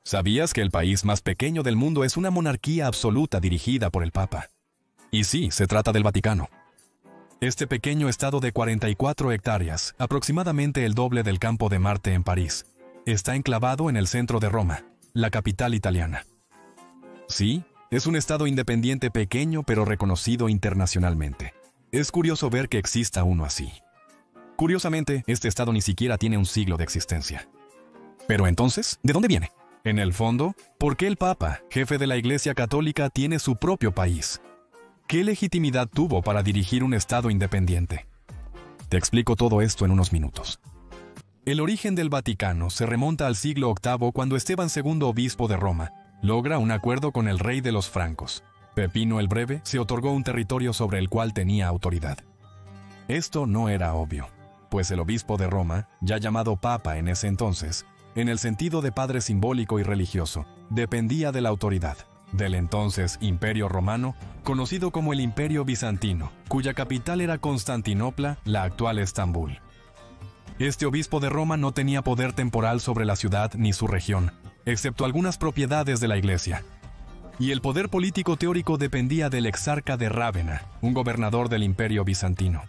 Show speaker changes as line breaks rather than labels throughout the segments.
¿Sabías que el país más pequeño del mundo es una monarquía absoluta dirigida por el Papa? Y sí, se trata del Vaticano. Este pequeño estado de 44 hectáreas, aproximadamente el doble del campo de Marte en París, está enclavado en el centro de Roma, la capital italiana. Sí, es un estado independiente pequeño pero reconocido internacionalmente. Es curioso ver que exista uno así. Curiosamente, este estado ni siquiera tiene un siglo de existencia. Pero entonces, ¿de dónde viene? En el fondo, ¿por qué el Papa, jefe de la Iglesia Católica, tiene su propio país? ¿Qué legitimidad tuvo para dirigir un estado independiente? Te explico todo esto en unos minutos. El origen del Vaticano se remonta al siglo VIII cuando Esteban II, obispo de Roma, logra un acuerdo con el rey de los francos. Pepino el Breve se otorgó un territorio sobre el cual tenía autoridad. Esto no era obvio, pues el obispo de Roma, ya llamado Papa en ese entonces, en el sentido de padre simbólico y religioso, dependía de la autoridad del entonces Imperio Romano, conocido como el Imperio Bizantino, cuya capital era Constantinopla, la actual Estambul. Este obispo de Roma no tenía poder temporal sobre la ciudad ni su región, excepto algunas propiedades de la Iglesia. Y el poder político teórico dependía del exarca de Rávena, un gobernador del Imperio Bizantino.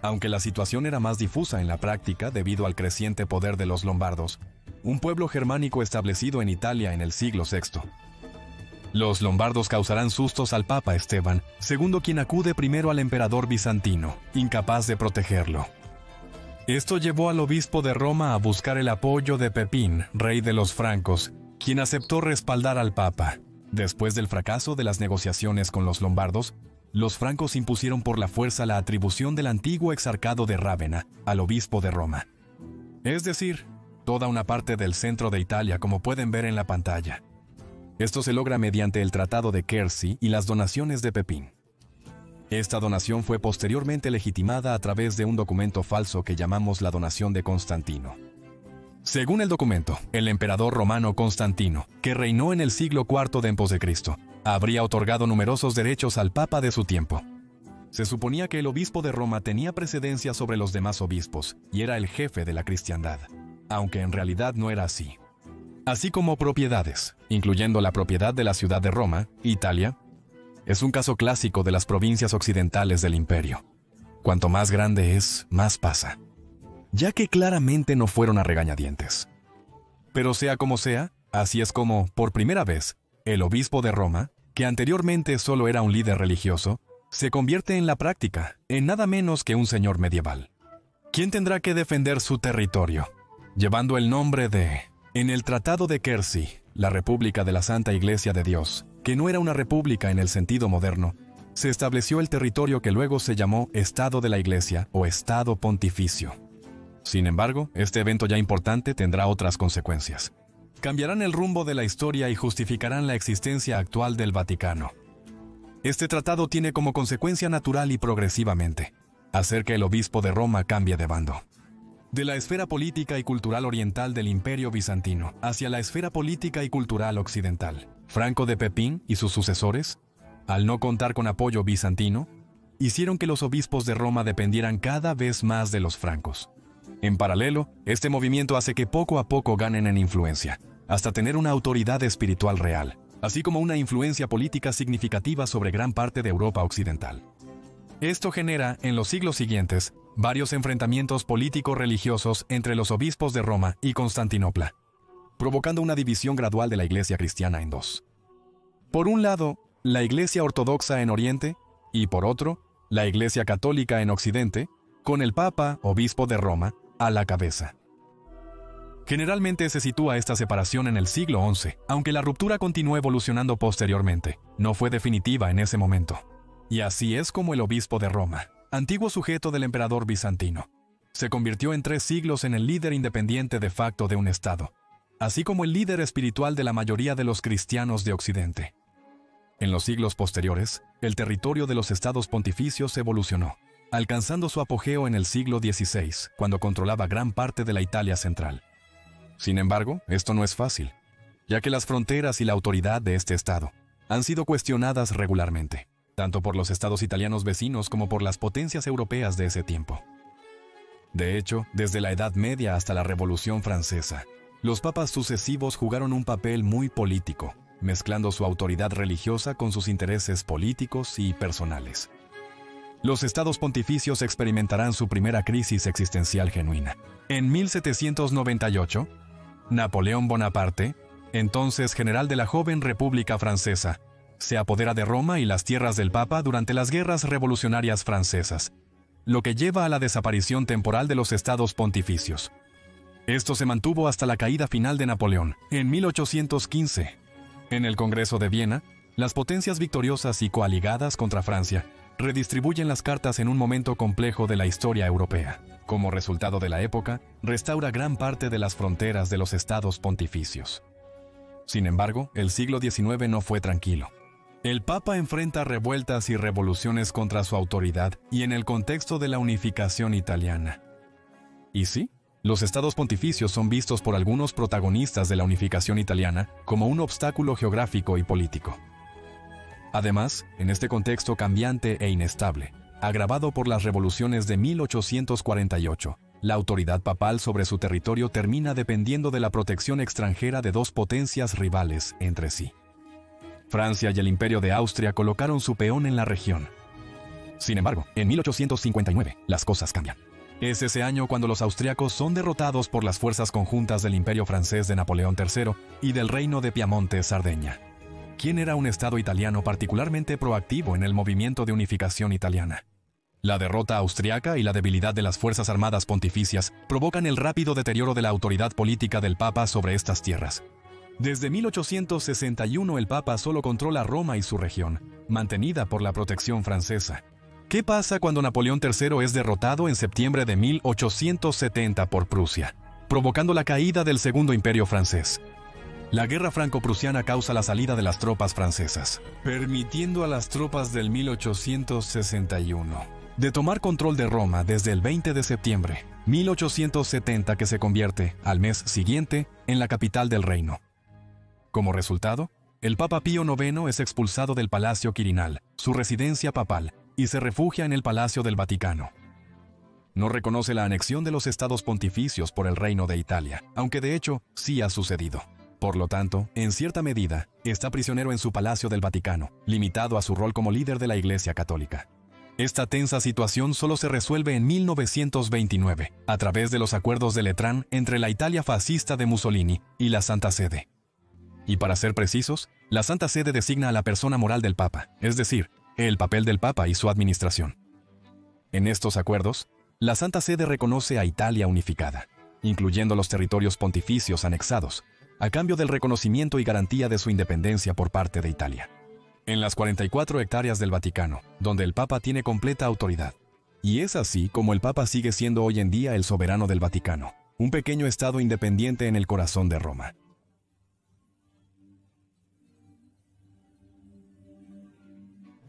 Aunque la situación era más difusa en la práctica debido al creciente poder de los lombardos, un pueblo germánico establecido en Italia en el siglo VI. Los lombardos causarán sustos al Papa Esteban II, quien acude primero al emperador bizantino, incapaz de protegerlo. Esto llevó al obispo de Roma a buscar el apoyo de Pepín, rey de los francos, quien aceptó respaldar al Papa. Después del fracaso de las negociaciones con los lombardos, los francos impusieron por la fuerza la atribución del antiguo exarcado de Rávena al obispo de Roma. Es decir, toda una parte del centro de Italia, como pueden ver en la pantalla. Esto se logra mediante el Tratado de Quercy y las donaciones de Pepín. Esta donación fue posteriormente legitimada a través de un documento falso que llamamos la donación de Constantino. Según el documento, el emperador romano Constantino, que reinó en el siglo IV d.C., habría otorgado numerosos derechos al papa de su tiempo. Se suponía que el obispo de Roma tenía precedencia sobre los demás obispos y era el jefe de la cristiandad, aunque en realidad no era así. Así como propiedades, incluyendo la propiedad de la ciudad de Roma, Italia, es un caso clásico de las provincias occidentales del imperio. Cuanto más grande es, más pasa, ya que claramente no fueron a regañadientes. Pero sea como sea, así es como, por primera vez, el obispo de Roma, que anteriormente solo era un líder religioso, se convierte en la práctica, en nada menos que un señor medieval. ¿Quién tendrá que defender su territorio? Llevando el nombre de... En el Tratado de Quercy, la República de la Santa Iglesia de Dios, que no era una república en el sentido moderno, se estableció el territorio que luego se llamó Estado de la Iglesia o Estado Pontificio. Sin embargo, este evento ya importante tendrá otras consecuencias. Cambiarán el rumbo de la historia y justificarán la existencia actual del Vaticano. Este tratado tiene como consecuencia natural y progresivamente hacer que el obispo de Roma cambie de bando. De la esfera política y cultural oriental del Imperio Bizantino hacia la esfera política y cultural occidental. Franco de Pepín y sus sucesores, al no contar con apoyo bizantino, hicieron que los obispos de Roma dependieran cada vez más de los francos. En paralelo, este movimiento hace que poco a poco ganen en influencia, hasta tener una autoridad espiritual real, así como una influencia política significativa sobre gran parte de Europa occidental. Esto genera, en los siglos siguientes, varios enfrentamientos político-religiosos entre los obispos de Roma y Constantinopla, provocando una división gradual de la Iglesia cristiana en dos. Por un lado, la Iglesia ortodoxa en Oriente, y por otro, la Iglesia católica en Occidente, con el Papa, obispo de Roma, a la cabeza. Generalmente se sitúa esta separación en el siglo XI, aunque la ruptura continuó evolucionando posteriormente, no fue definitiva en ese momento. Y así es como el obispo de Roma, antiguo sujeto del emperador bizantino, se convirtió en 3 siglos en el líder independiente de facto de un estado, así como el líder espiritual de la mayoría de los cristianos de Occidente. En los siglos posteriores, el territorio de los estados pontificios evolucionó, alcanzando su apogeo en el siglo XVI, cuando controlaba gran parte de la Italia central. Sin embargo, esto no es fácil, ya que las fronteras y la autoridad de este estado han sido cuestionadas regularmente, tanto por los estados italianos vecinos como por las potencias europeas de ese tiempo. De hecho, desde la Edad Media hasta la Revolución Francesa, Los papas sucesivos jugaron un papel muy político, mezclando su autoridad religiosa con sus intereses políticos y personales. Los estados pontificios experimentarán su primera crisis existencial genuina. En 1798, Napoleón Bonaparte, entonces general de la joven República Francesa, se apodera de Roma y las tierras del Papa durante las guerras revolucionarias francesas, lo que lleva a la desaparición temporal de los estados pontificios. Esto se mantuvo hasta la caída final de Napoleón, en 1815. En el Congreso de Viena, las potencias victoriosas y coaligadas contra Francia redistribuyen las cartas en un momento complejo de la historia europea. Como resultado de la época, restaura gran parte de las fronteras de los estados pontificios. Sin embargo, el siglo XIX no fue tranquilo. El Papa enfrenta revueltas y revoluciones contra su autoridad y en el contexto de la unificación italiana. Y sí, los estados pontificios son vistos por algunos protagonistas de la unificación italiana como un obstáculo geográfico y político. Además, en este contexto cambiante e inestable, agravado por las revoluciones de 1848, la autoridad papal sobre su territorio termina dependiendo de la protección extranjera de dos potencias rivales entre sí. Francia y el Imperio de Austria colocaron su peón en la región. Sin embargo, en 1859, las cosas cambian. Es ese año cuando los austriacos son derrotados por las fuerzas conjuntas del Imperio francés de Napoleón III y del Reino de Piamonte-Sardeña, quien era un estado italiano particularmente proactivo en el movimiento de unificación italiana. La derrota austriaca y la debilidad de las fuerzas armadas pontificias provocan el rápido deterioro de la autoridad política del Papa sobre estas tierras. Desde 1861 el Papa solo controla Roma y su región, mantenida por la protección francesa. ¿Qué pasa cuando Napoleón III es derrotado en septiembre de 1870 por Prusia, provocando la caída del Segundo Imperio francés? La guerra franco-prusiana causa la salida de las tropas francesas, permitiendo a las tropas del 1861 de tomar control de Roma desde el 20 de septiembre 1870, que se convierte, al mes siguiente, en la capital del reino. Como resultado, el Papa Pío IX es expulsado del Palacio Quirinal, su residencia papal, y se refugia en el Palacio del Vaticano. No reconoce la anexión de los estados pontificios por el Reino de Italia, aunque de hecho sí ha sucedido. Por lo tanto, en cierta medida, está prisionero en su Palacio del Vaticano, limitado a su rol como líder de la Iglesia Católica. Esta tensa situación solo se resuelve en 1929, a través de los acuerdos de Letrán entre la Italia fascista de Mussolini y la Santa Sede. Y para ser precisos, la Santa Sede designa a la persona moral del Papa, es decir, el papel del Papa y su administración. En estos acuerdos, la Santa Sede reconoce a Italia unificada, incluyendo los territorios pontificios anexados, a cambio del reconocimiento y garantía de su independencia por parte de Italia. En las 44 hectáreas del Vaticano, donde el Papa tiene completa autoridad. Y es así como el Papa sigue siendo hoy en día el soberano del Vaticano, un pequeño estado independiente en el corazón de Roma.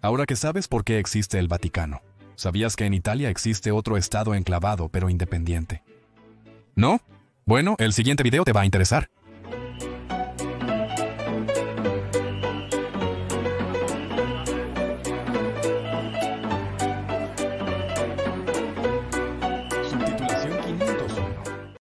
Ahora que sabes por qué existe el Vaticano, ¿sabías que en Italia existe otro estado enclavado pero independiente? ¿No? Bueno, el siguiente video te va a interesar.